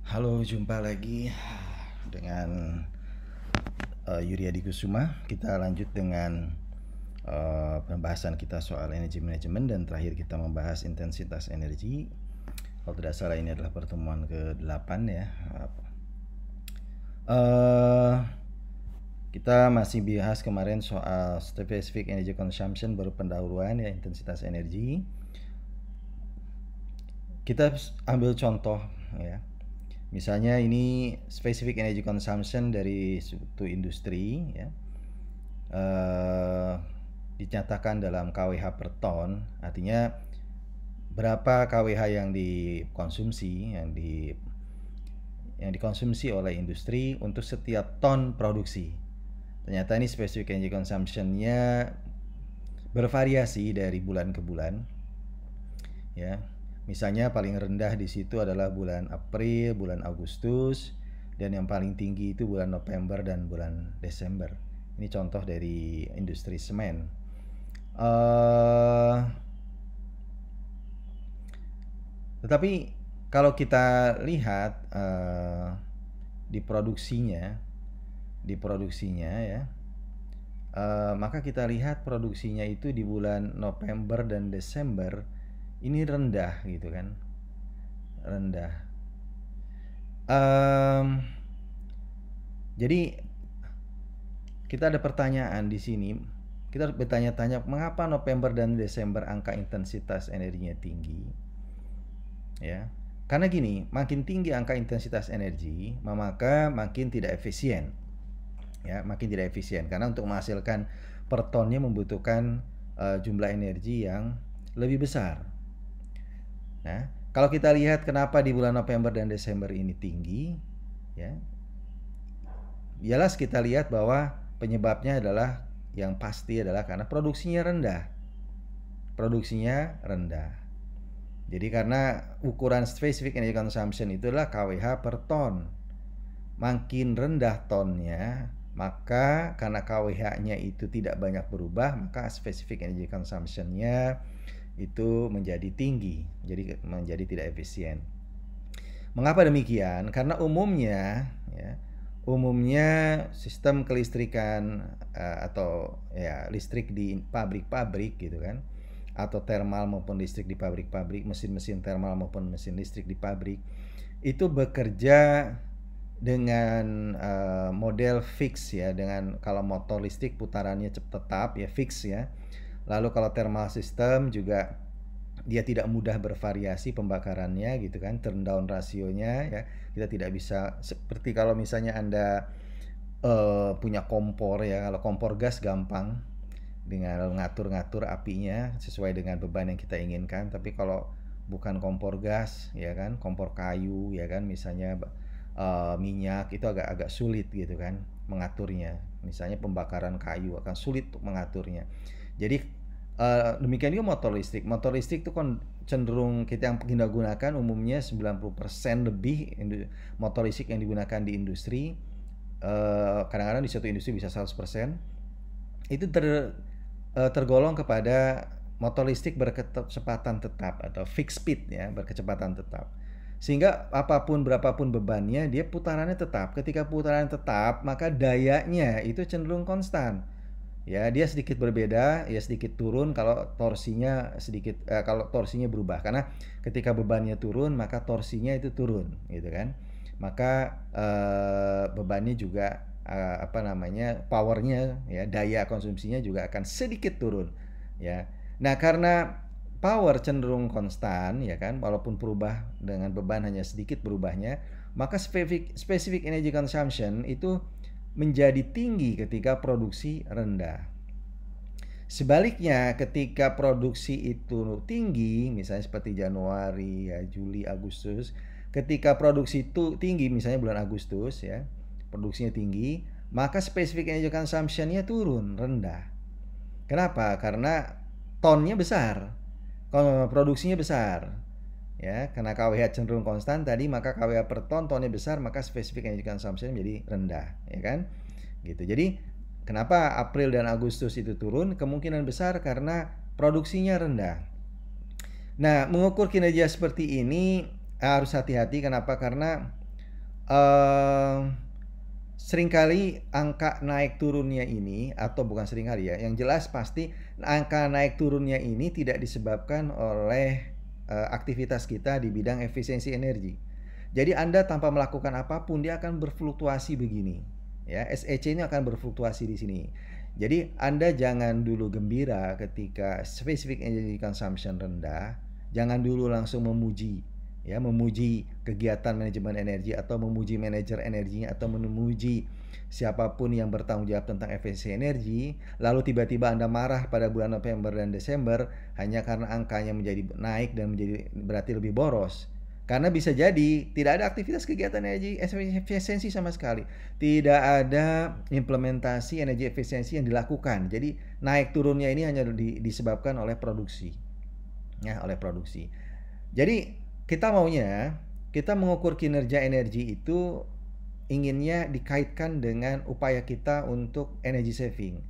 Halo, jumpa lagi dengan Yuri Adi Kusuma. Kita lanjut dengan pembahasan kita soal energi manajemen, dan terakhir kita membahas intensitas energi. Kalau tidak salah ini adalah pertemuan ke-8 ya. Kita masih bahas kemarin soal specific energy consumption, baru pendahuluan ya, intensitas energi. Kita ambil contoh ya. Misalnya ini specific energy consumption dari suatu industri ya, dinyatakan dalam kWh per ton, artinya berapa kWh yang dikonsumsi, yang dikonsumsi oleh industri untuk setiap ton produksi. Ternyata ini specific energy consumption-nya bervariasi dari bulan ke bulan ya. Misalnya paling rendah di situ adalah bulan April, bulan Agustus, dan yang paling tinggi itu bulan November dan bulan Desember. Ini contoh dari industri semen. Tetapi kalau kita lihat di produksinya ya, maka kita lihat produksinya itu di bulan November dan Desember ini rendah gitu kan, rendah. Jadi kita ada pertanyaan di sini. Kita bertanya-tanya, mengapa November dan Desember angka intensitas energinya tinggi? Ya, karena gini, makin tinggi angka intensitas energi, maka makin tidak efisien. Ya, makin tidak efisien karena untuk menghasilkan per tonnya membutuhkan jumlah energi yang lebih besar. Nah, kalau kita lihat kenapa di bulan November dan Desember ini tinggi, ya, jelas kita lihat bahwa penyebabnya adalah, yang pasti adalah karena produksinya rendah. Produksinya rendah. Jadi karena ukuran specific energy consumption itu adalah kWh per ton. Makin rendah tonnya, maka karena kWh-nya itu tidak banyak berubah, maka specific energy consumption-nya itu menjadi tinggi, jadi menjadi tidak efisien. Mengapa demikian? Karena umumnya sistem kelistrikan atau ya listrik di pabrik-pabrik gitu kan, atau thermal maupun listrik di pabrik-pabrik, mesin-mesin thermal maupun mesin listrik di pabrik itu bekerja dengan model fix ya, dengan kalau motor listrik putarannya tetap ya, fix ya. Lalu kalau thermal system juga dia tidak mudah bervariasi pembakarannya gitu kan, turn down rasionya ya. Kita tidak bisa seperti kalau misalnya Anda punya kompor ya. Kalau kompor gas gampang dengan ngatur-ngatur apinya sesuai dengan beban yang kita inginkan, tapi kalau bukan kompor gas ya kan, kompor kayu ya kan, misalnya minyak, itu agak sulit gitu kan mengaturnya. Misalnya pembakaran kayu akan sulit untuk mengaturnya. Jadi demikian juga motor listrik. Motor listrik itu kan cenderung kita yang kita gunakan umumnya 90% lebih motor listrik yang digunakan di industri, kadang-kadang di satu industri bisa 100%, itu tergolong kepada motor listrik berkecepatan tetap atau fixed speed ya, berkecepatan tetap. Sehingga apapun berapapun bebannya, dia putarannya tetap. Ketika putaran tetap, maka dayanya itu cenderung konstan. Ya, dia sedikit berbeda, ya sedikit turun kalau torsinya kalau torsinya berubah. Karena ketika bebannya turun, maka torsinya itu turun, gitu kan. Maka bebannya juga powernya ya, daya konsumsinya juga akan sedikit turun, ya. Nah, karena power cenderung konstan, ya kan, walaupun berubah dengan beban hanya sedikit berubahnya, maka specific energy consumption itu menjadi tinggi ketika produksi rendah. Sebaliknya, ketika produksi itu tinggi, misalnya seperti Januari, ya, Juli, Agustus, ketika produksi itu tinggi, misalnya bulan Agustus, ya, produksinya tinggi, maka specific energy consumption-nya turun, rendah. Kenapa? Karena tonnya besar, produksinya besar. Ya, karena kWh cenderung konstan tadi, maka kWh per tonnya besar, maka specific energy consumption menjadi rendah, ya kan? Gitu. Jadi kenapa April dan Agustus itu turun? Kemungkinan besar karena produksinya rendah. Nah, mengukur kinerja seperti ini harus hati-hati. Kenapa? Karena eee, seringkali angka naik turunnya ini, atau bukan seringkali ya, yang jelas pasti angka naik turunnya ini tidak disebabkan oleh aktivitas kita di bidang efisiensi energi. Jadi Anda tanpa melakukan apapun dia akan berfluktuasi begini, ya. SEC ini akan berfluktuasi di sini. Jadi Anda jangan dulu gembira ketika specific energy consumption rendah, jangan dulu langsung memuji, ya, memuji kegiatan manajemen energi atau memuji manajer energinya atau memuji siapapun yang bertanggung jawab tentang efisiensi energi, lalu tiba-tiba Anda marah pada bulan November dan Desember hanya karena angkanya menjadi naik dan menjadi berarti lebih boros. Karena bisa jadi tidak ada aktivitas kegiatan energi efisiensi sama sekali. Tidak ada implementasi energi efisiensi yang dilakukan. Jadi naik turunnya ini hanya disebabkan oleh produksi. Ya, oleh produksi. Jadi kita mengukur kinerja energi itu inginnya dikaitkan dengan upaya kita untuk energy saving.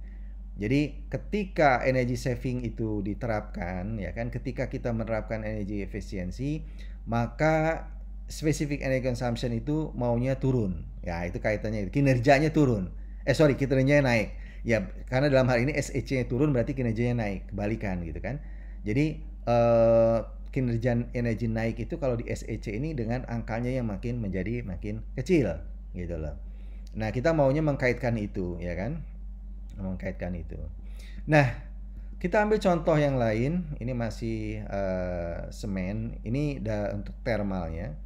Jadi ketika energy saving itu diterapkan, ya kan, ketika kita menerapkan energi efisiensi, maka specific energy consumption itu maunya turun. Ya, itu kaitannya, kinerjanya turun. Kinerjanya naik. Ya, karena dalam hal ini SEC-nya turun berarti kinerjanya naik, kebalikan gitu kan. Jadi kinerja energi naik itu kalau di SEC ini dengan angkanya yang makin kecil gitu loh. Nah, kita maunya mengkaitkan itu, ya kan? Mengkaitkan itu. Nah, kita ambil contoh yang lain. Ini masih semen. Ini untuk thermalnya.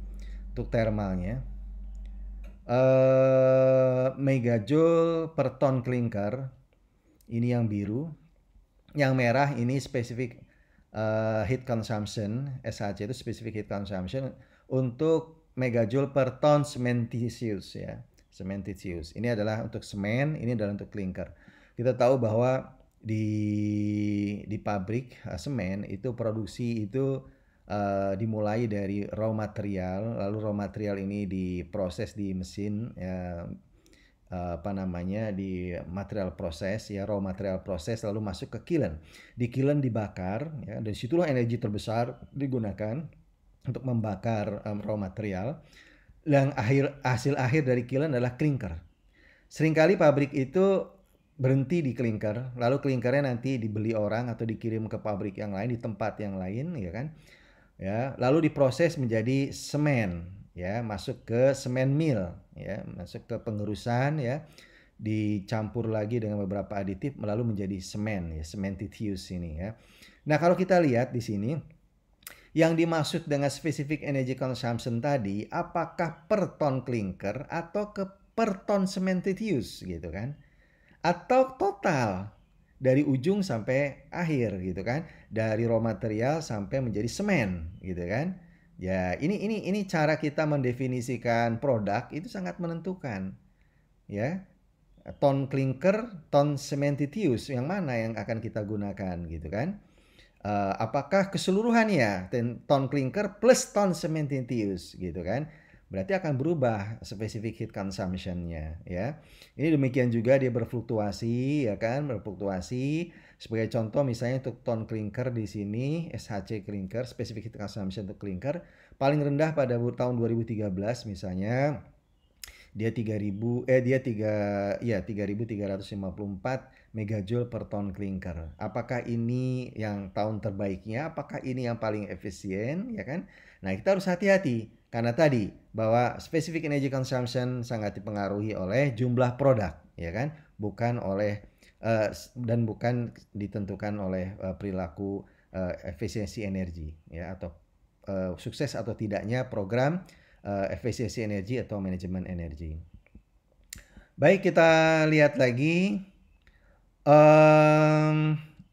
Untuk thermalnya, megajoule per ton clinker. Ini yang biru. Yang merah ini specific heat consumption. SHC itu specific heat consumption untuk megajoule per ton cementitious, ya. Cementitious. Ini adalah untuk semen, ini adalah untuk clinker. Kita tahu bahwa di pabrik semen itu produksi itu dimulai dari raw material, lalu raw material ini diproses di mesin, ya, di material proses, ya, raw material proses, lalu masuk ke kiln. Di kiln dibakar, ya, dan situlah energi terbesar digunakan untuk membakar raw material. Dan hasil akhir dari kiln adalah clinker. Seringkali pabrik itu berhenti di clinker, lalu clinkernya nanti dibeli orang atau dikirim ke pabrik yang lain di tempat yang lain, ya kan? Ya, lalu diproses menjadi semen, ya, masuk ke semen mill, ya, masuk ke pengerusan, ya, dicampur lagi dengan beberapa aditif lalu menjadi semen, ya, cementitious ini, ya. Nah, kalau kita lihat di sini yang dimaksud dengan specific energy consumption tadi, apakah per ton clinker atau per ton cementitious gitu kan? Atau total dari ujung sampai akhir gitu kan, dari raw material sampai menjadi semen gitu kan. Ya, ini cara kita mendefinisikan produk itu sangat menentukan, ya. Ton clinker, ton cementitious yang mana yang akan kita gunakan gitu kan. Apakah keseluruhannya ton clinker plus ton cementitious gitu kan. Berarti akan berubah specific heat consumption-nya, ya. Ini demikian juga dia berfluktuasi, ya kan, berfluktuasi. Sebagai contoh misalnya untuk ton clinker di sini, SHC clinker, specific heat consumption untuk clinker, paling rendah pada tahun 2013 misalnya dia 3.354 megajoule per ton clinker. Apakah ini yang tahun terbaiknya? Apakah ini yang paling efisien, ya kan? Nah, kita harus hati-hati karena tadi bahwa specific energy consumption sangat dipengaruhi oleh jumlah produk, ya kan? Bukan oleh dan bukan ditentukan oleh perilaku efisiensi energi, ya, atau sukses atau tidaknya program efisiensi energi atau manajemen energi. Baik, kita lihat lagi.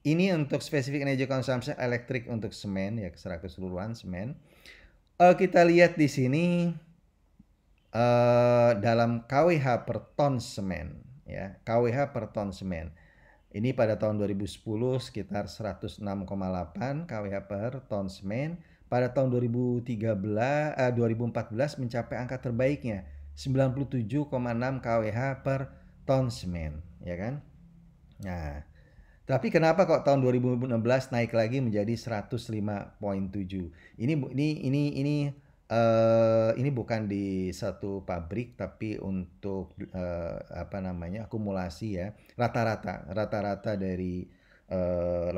Ini untuk specific energy consumption elektrik untuk semen, ya, secara keseluruhan semen. Kita lihat di sini dalam KWH per ton semen, ya, KWH per ton semen. Ini pada tahun 2010 sekitar 106,8 KWH per ton semen. Pada tahun 2014 mencapai angka terbaiknya 97,6 KWH per ton semen, ya kan? Nah, tapi kenapa kok tahun 2016 naik lagi menjadi 105,7? Ini ini bukan di satu pabrik tapi untuk apa namanya akumulasi ya, rata-rata dari 18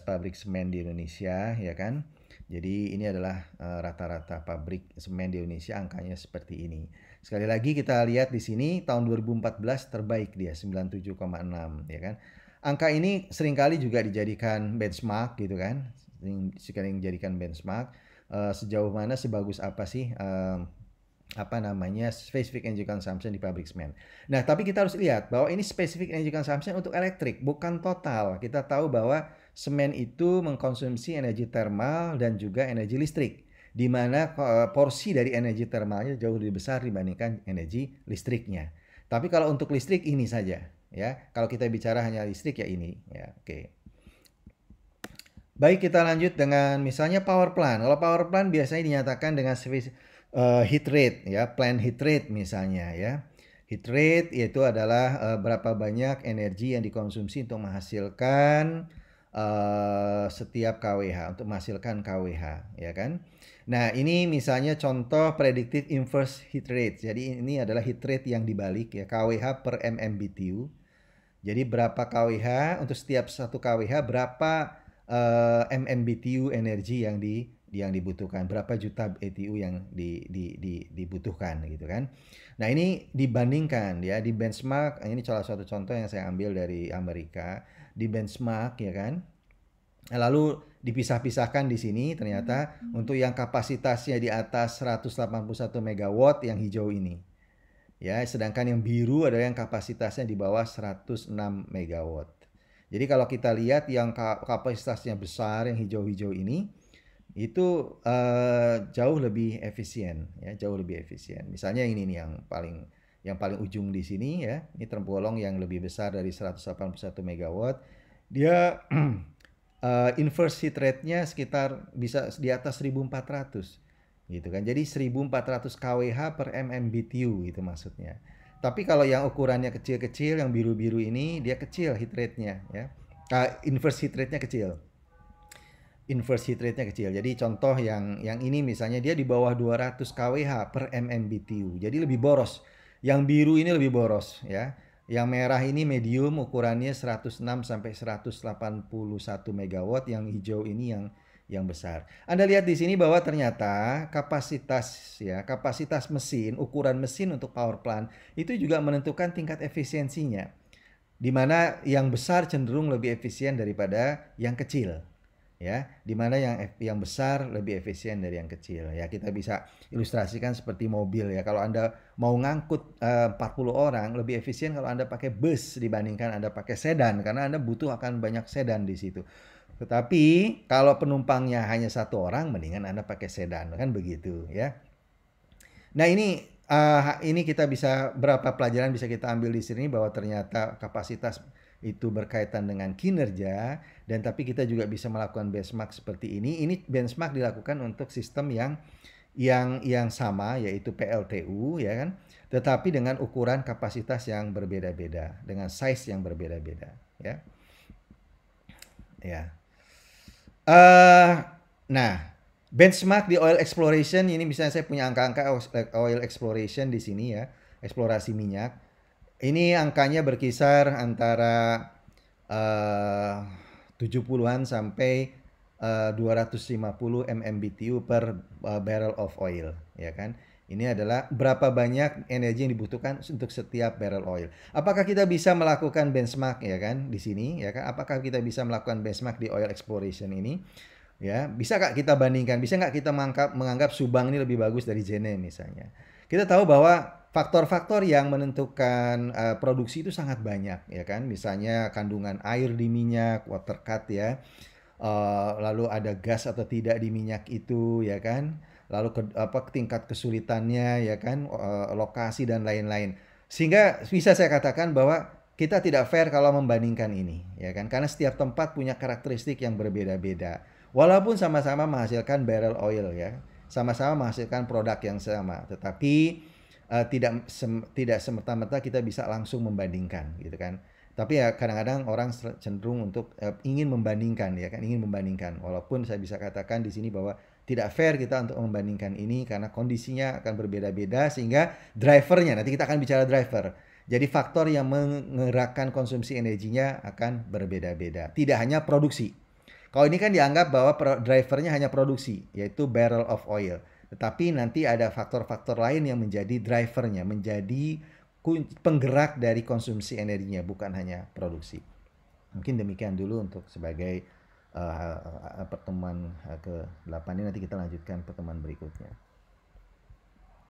pabrik semen di Indonesia ya kan. Jadi ini adalah rata-rata pabrik semen di Indonesia, angkanya seperti ini. Sekali lagi kita lihat di sini tahun 2014 terbaik dia 97,6 ya kan. Angka ini seringkali juga dijadikan benchmark gitu kan. Sering dijadikan benchmark. Sejauh mana sebagus apa sih apa namanya specific energy consumption di pabrik semen. Nah, tapi kita harus lihat bahwa ini specific energy consumption untuk elektrik, bukan total. Kita tahu bahwa semen itu mengkonsumsi energi termal dan juga energi listrik, di mana porsi dari energi termalnya jauh lebih besar dibandingkan energi listriknya. Tapi kalau untuk listrik ini saja, ya. Kalau kita bicara hanya listrik ya ini, ya. Oke. Baik, kita lanjut dengan misalnya power plant. Kalau power plant biasanya dinyatakan dengan heat rate ya, plant heat rate misalnya ya. Heat rate yaitu adalah berapa banyak energi yang dikonsumsi untuk menghasilkan setiap kWh, untuk menghasilkan kWh ya kan. Nah, ini misalnya contoh predicted inverse heat rate. Jadi ini adalah heat rate yang dibalik ya, kWh per MMBTU. Jadi berapa kWh untuk setiap satu kWh berapa MMBTU energi yang dibutuhkan, berapa juta BTU yang dibutuhkan gitu kan. Nah, ini dibandingkan ya di benchmark, ini salah satu contoh yang saya ambil dari Amerika, di benchmark ya kan. Lalu dipisah-pisahkan di sini ternyata untuk yang kapasitasnya di atas 181 megawatt yang hijau ini. Ya, sedangkan yang biru adalah yang kapasitasnya di bawah 106 megawatt. Jadi kalau kita lihat yang kapasitasnya besar yang hijau-hijau ini itu jauh lebih efisien ya, jauh lebih efisien. Misalnya ini nih yang paling ujung di sini ya. Ini tergolong yang lebih besar dari 181 megawatt. Dia inverse heat rate-nya sekitar bisa di atas 1400 gitu kan. Jadi 1400 kWh per MMBTU itu maksudnya. Tapi kalau yang ukurannya kecil-kecil, yang biru-biru ini dia kecil heat rate-nya ya. Inverse heat rate-nya kecil. Inverse heat rate-nya kecil. Jadi contoh yang ini misalnya dia di bawah 200 kWh per MMBTU. Jadi lebih boros. Yang biru ini lebih boros ya. Yang merah ini medium, ukurannya 106 sampai 181 megawatt, yang hijau ini yang besar. Anda lihat di sini bahwa ternyata kapasitas mesin, ukuran mesin untuk power plant itu juga menentukan tingkat efisiensinya. Di mana yang besar cenderung lebih efisien daripada yang kecil. Ya, di mana yang besar lebih efisien dari yang kecil. Ya, kita bisa ilustrasikan seperti mobil ya. Kalau Anda mau ngangkut 40 orang, lebih efisien kalau Anda pakai bus dibandingkan Anda pakai sedan, karena Anda butuh akan banyak sedan di situ. Tetapi kalau penumpangnya hanya satu orang, mendingan Anda pakai sedan, kan begitu ya. Nah, ini kita bisa, berapa pelajaran bisa kita ambil di sini bahwa ternyata kapasitas itu berkaitan dengan kinerja, dan tapi kita juga bisa melakukan benchmark seperti ini. Ini benchmark dilakukan untuk sistem yang sama, yaitu PLTU ya kan, tetapi dengan ukuran kapasitas yang berbeda-beda, dengan size yang berbeda-beda ya. Ya. Nah, benchmark di oil exploration ini, misalnya saya punya angka-angka oil exploration di sini ya, eksplorasi minyak. Ini angkanya berkisar antara 70-an sampai 250 MMBTU per barrel of oil ya kan. Ini adalah berapa banyak energi yang dibutuhkan untuk setiap barrel oil. Apakah kita bisa melakukan benchmark ya kan di sini ya kan? Apakah kita bisa melakukan benchmark di oil exploration ini? Ya, bisa nggak kita bandingkan? Bisa nggak kita menganggap Subang ini lebih bagus dari Jene misalnya? Kita tahu bahwa faktor-faktor yang menentukan produksi itu sangat banyak ya kan. Misalnya kandungan air di minyak, water cut ya. Lalu ada gas atau tidak di minyak itu ya kan. Lalu tingkat kesulitannya ya kan, lokasi dan lain-lain. Sehingga bisa saya katakan bahwa kita tidak fair kalau membandingkan ini ya kan, karena setiap tempat punya karakteristik yang berbeda-beda. Walaupun sama-sama menghasilkan barrel oil ya, sama-sama menghasilkan produk yang sama, tetapi tidak semerta-merta kita bisa langsung membandingkan gitu kan. Tapi ya kadang-kadang orang cenderung untuk ingin membandingkan ya kan, ingin membandingkan. Walaupun saya bisa katakan di sini bahwa Tidak fair kita untuk membandingkan ini karena kondisinya akan berbeda-beda, sehingga drivernya, nanti kita akan bicara driver. Jadi faktor yang menggerakkan konsumsi energinya akan berbeda-beda. Tidak hanya produksi. Kalau ini kan dianggap bahwa drivernya hanya produksi, yaitu barrel of oil. Tetapi nanti ada faktor-faktor lain yang menjadi drivernya, menjadi penggerak dari konsumsi energinya, bukan hanya produksi. Mungkin demikian dulu untuk sebagai pertemuan ke-8 ini, nanti kita lanjutkan pertemuan berikutnya.